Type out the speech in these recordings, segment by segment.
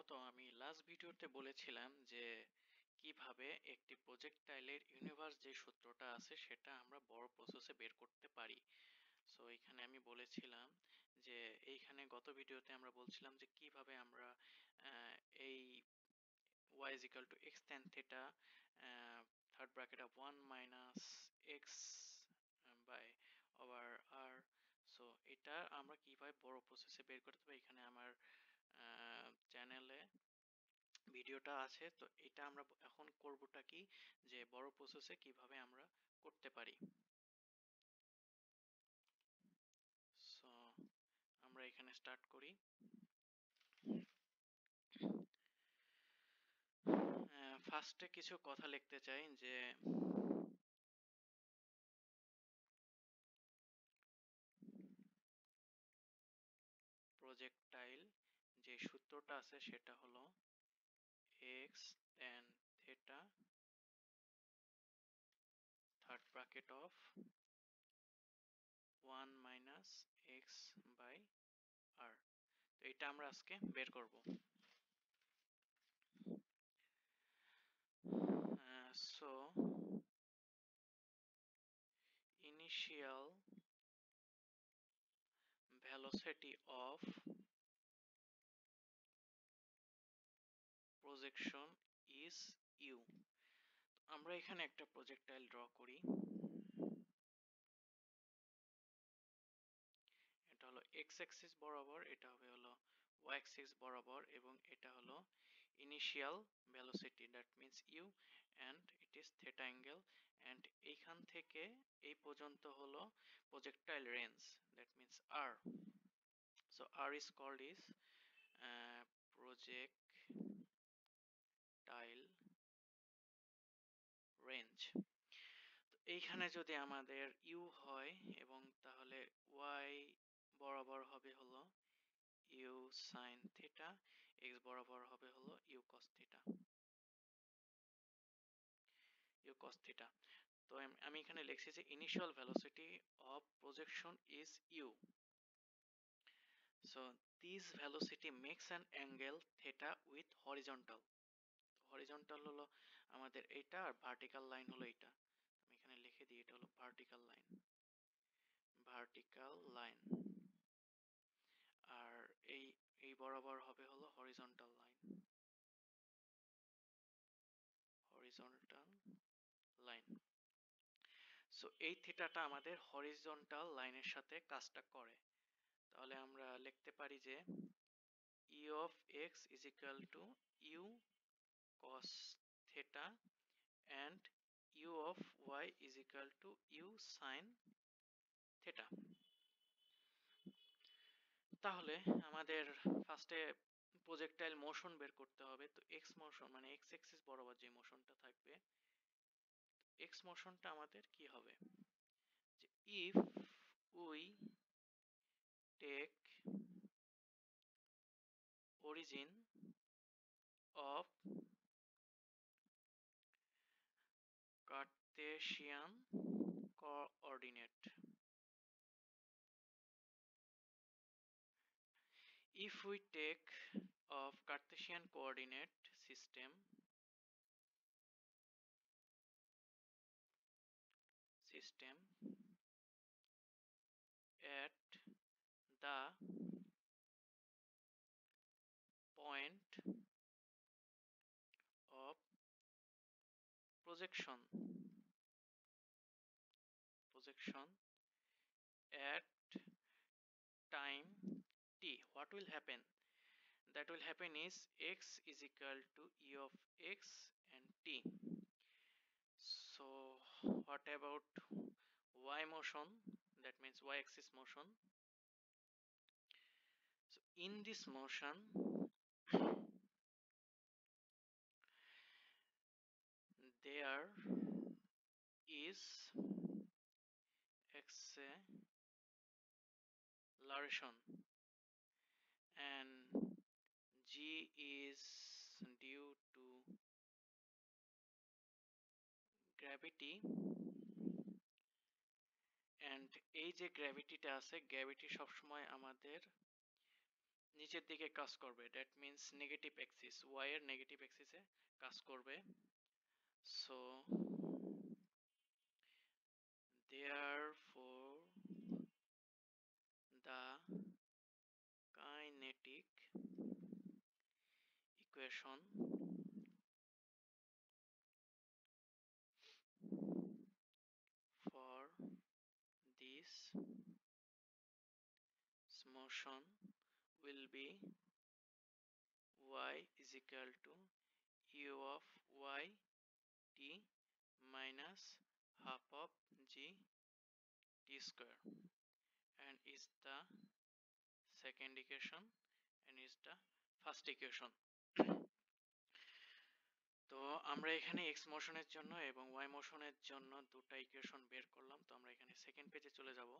তো আমি লাস্ট ভিডিওতে বলেছিলাম যে কিভাবে একটি প্রজেক্টাইলের ইউনিভার্স যে সূত্রটা আছে সেটা আমরা বড় প্রসেসে বের করতে পারি। সো এখানে আমি বলেছিলাম যে এইখানে গত ভিডিওতে আমরা বলছিলাম যে কিভাবে আমরা এই y is equal to x tan theta third bracket of 1 minus x by over r। So এটা আমরা কিভাবে বড় প্রসেসে বের করতে পারি, এখানে আমার চ্যানেলে ভিডিওটা আছে। তো এটা আমরা এখন করবোটা কি, যে বড় প্রসেসে কিভাবে আমরা করতে পারি। সো আমরা এখানে স্টার্ট করি। ফার্স্টে কিছু কথা লিখতে চাই যে প্রজেক্টাইল যে সূত্রটা আছে সেটা হলো x tan theta third bracket of 1 minus x by r। তো এটা আমরা আজকে বের করব। So initial velocity of projection is u। আমরা এখানে একটা প্রজেক্টাইল ড্র করি। এটা হলো x অ্যাক্সিস বরাবর, এটা হবে হলো y অ্যাক্সিস বরাবর, এবং এটা হলো initial velocity, that means u, and it is theta angle, and এইখান থেকে এই পর্যন্ত হলো projectile range, that means r। so r is called is projectile range। তো এইখানে যদি আমাদের u হয়, এবং তাহলে y বরাবর হবে হলো u sin theta, x বরাবর হবে হলো u cos theta, u cos theta। তো আমি এখানে লিখছি যে initial velocity of projection is u, so this velocity makes an angle theta with horizontal। horizontal হলো আমাদের এইটা, আর vertical line হলো এইটা। আমি এখানে লিখে দিই, এটা হলো vertical line, vertical line, আর এই এই বরাবর হবে হলো horizontal line, horizontal line। So এই থিটাটা আমাদের হরিজন্টাল লাইনের সাথে কাজটা করে। তাহলে আমরা লিখতে পারি যে e of x is equal to u cos theta and u of y is equal to u sin theta। তাহলে আমাদের ফার্স্টে প্রজেক্টাইল মোশন বের করতে হবে। তো এক্স মোশন মানে এক্স অ্যাক্সিস বরাবর যে মোশনটা থাকবে, এক্স মোশনটা আমাদের কি হবে, যে if we take origin of Cartesian coordinate, if we take of Cartesian coordinate system at the point of projection at time t, what will happen? That will happen is x is equal to e of x and t। So what about y motion, that means y axis motion? So in this motion there is acceleration, and g is due to gravity, and এই যে গ্র্যাভিটিটা আছে, gravity সবসময় আমাদের নিচের দিকে কাজ করবে, that means negative axis, Y এর নেগেটিভ অ্যাক্সিসে কাজ করবে। So therefore the kinetic equation for this motion will be y is equal to u of y t minus half of g t square, and is the second equation and is the first equation. তো আমরা এখানে x মোশনের জন্য এবং y মোশনের জন্য দুটো equation বের করলাম। তো আমরা এখানে সেকেন্ড পেজে চলে যাব।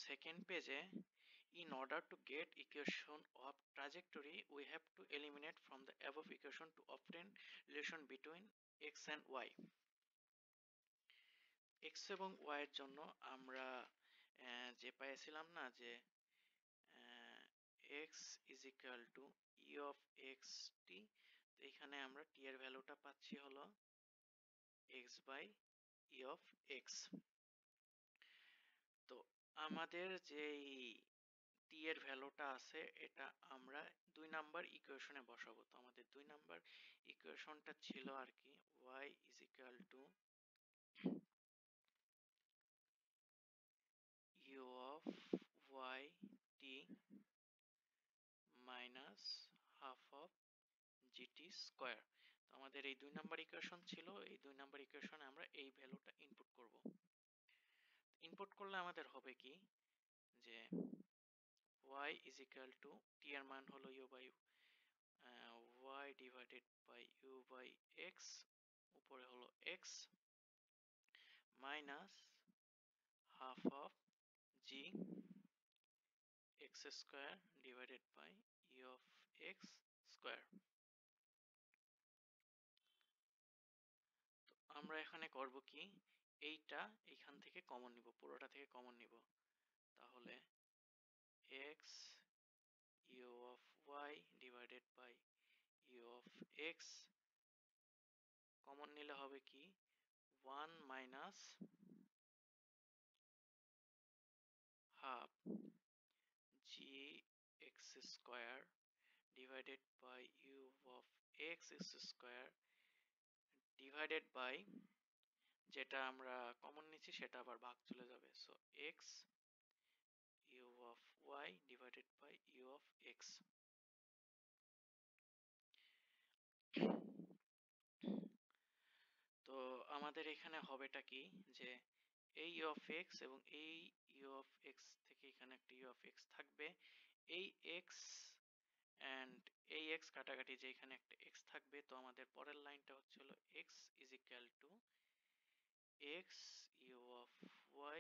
সেকেন্ড পেজে, in order to get equation of trajectory we have to eliminate from the above equation to obtain relation between x and y. x এবং y এর জন্য আমরা যে পাইছিলাম না যে x is equal to e of x t, তো এখানে আমরা t এর ভ্যালুটা পাচ্ছি হলো x by e of x। তো আমাদের যেই t এর ভ্যালুটা আছে এটা আমরা 2 নাম্বার ইকুয়েশনে বসাবো। তো আমাদের 2 নাম্বার ইকুয়েশনটা ছিল আর কি y is equal to u of y t minus half of gt square. তো আমাদের এই 2 নাম্বার ইকুয়েশন ছিল, এই 2 নাম্বার ইকুয়েশনে আমরা এই ভ্যালুটা ইনপুট করব। ইনপুট করলে আমাদের হবে কি যে y is equal to t এর মান হলো u by y divided by u by x, উপরে হলো x minus half of g x square divided by e of x square। তো আমরা এখানে করব কি, এইটা এখান থেকে কমন নিব, পুরোটা থেকে কমন নিব। তাহলে x u of y divided by u of x common নিলে হবে কি 1 minus half g x square divided by u of x square divided by, যেটা আমরা কমন নিচ্ছি সেটা আবার ভাগ চলে যাবে, so x u of y divided by u of x। তো আমাদের এখানে হবেটা কি যে এই u of x এবং এই u of x থেকে এখানে একটা u of x থাকবে, এই x and এই x কাটাকাটি যে এখানে একটা x থাকবে। তো আমাদের পরের লাইনটা হচ্ছে হলো x is equal to x u of y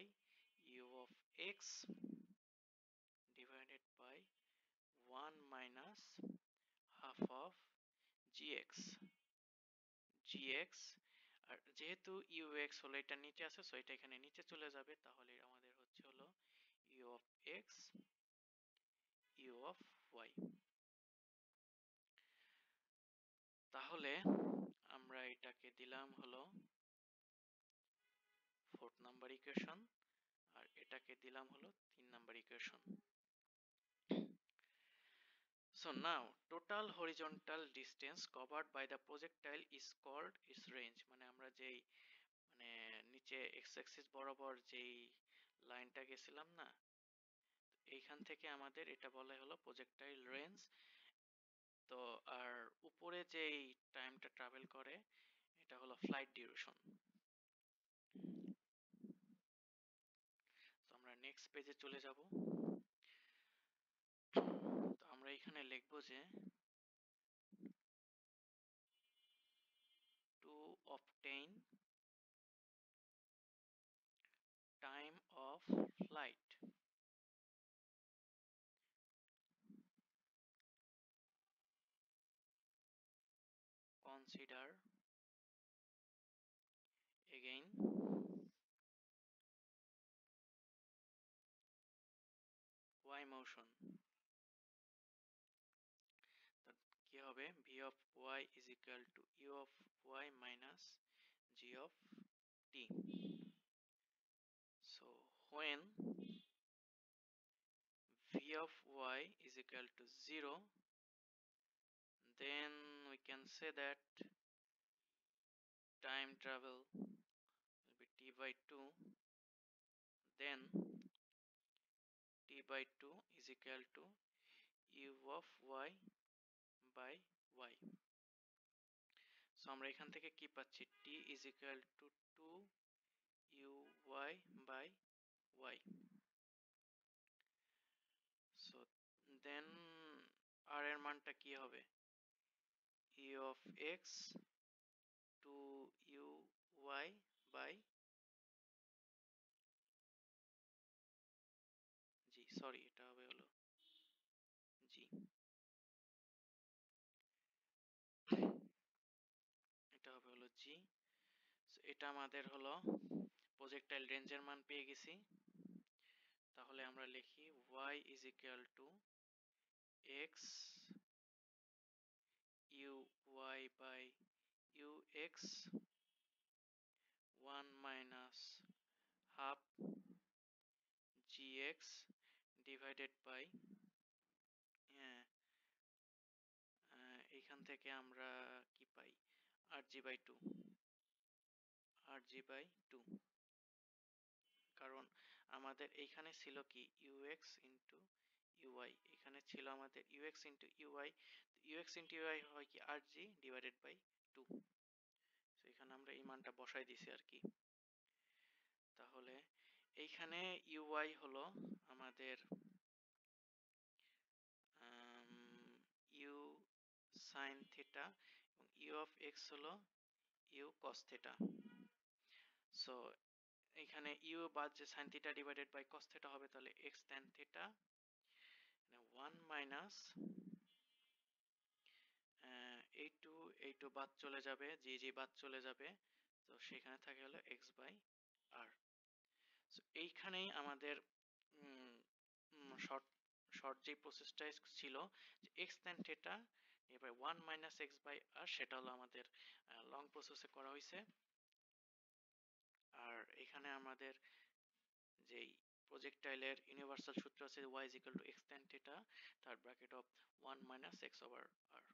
u of x divided by 1 minus half of gx gx, আর যেহেতু ux হলো এটা নিচে আছে, সো এটা এখানে নিচে চলে যাবে। তাহলে আমাদের হচ্ছে হলো u of x u of y। তাহলে আমরা এটাকে দিলাম হলো 4th নাম্বার ইকুয়েশন, আর এটাকে দিলাম হলো 3 number equation. So now total horizontal distance covered by the projectile is called its range, মানে আমরা যেই মানে নিচে x axis বরাবর যেই লাইনটা গেছিলাম না, এইখান থেকে আমাদের এটা বলা হলো প্রজেক্টাইল রেঞ্জ। তো আর উপরে যেই টাইমটা ট্রাভেল করে এটা হলো ফ্লাইট ডিউরেশন। তো আমরা নেক্সট পেজে চলে যাব। তো আমরা এখানে লিখব যে to obtain time of flight consider again motion, কি হবে v of y is equal to u of y minus g of t. So when v of y is equal to 0, then we can say that time travel will be t by 2, then t by 2 is equal to u of y by y. So আমরা এখান থেকে কি পাচ্ছি, t is equal to 2 uy by y. So then r এর মানটা কি হবে, e of x 2 uy by g, sorry এটা হবে হলো g, এটা হবে হলো g. So এটা আমাদের হলো প্রজেক্টাইল রেঞ্জের মান পেয়ে গেছি। তাহলে আমরা লিখি y is equal to x uy by ux 1 minus half gx divided by এইখান থেকে আমরা কি পাই, rg by 2, rg by 2, কারণ আমাদের এইখানে ছিল কি ux into uy, এখানে ছিল আমাদের ux into uy, ux into uy হয় কি rg divided by 2, তো এখানে আমরা এই মানটা বসাই দিছি আর কি। তাহলে এইখানে uy হলো আমাদের u sin theta এবং u of x হলো u cos theta। সো এখানে u বাদ যে sin theta divided by cos theta হবে, তাহলে x tan theta 1 minus এই টু বাদ চলে যাবে, জি বাদ চলে যাবে, তো সেখানে থাকে হলো x by r। সো এইখানেই আমাদের শর্ট শর্ট যে প্রসেসটা ছিল যে x tan theta এবার 1 minus x by r, সেটা হলো আমাদের লং প্রসেসে করা হয়েছে। আর এখানে আমাদের যেই প্রজেক্টাইলের ইউনিভার্সাল সূত্র আছে y is equal to x tan theta তার bracket of 1 minus x over r।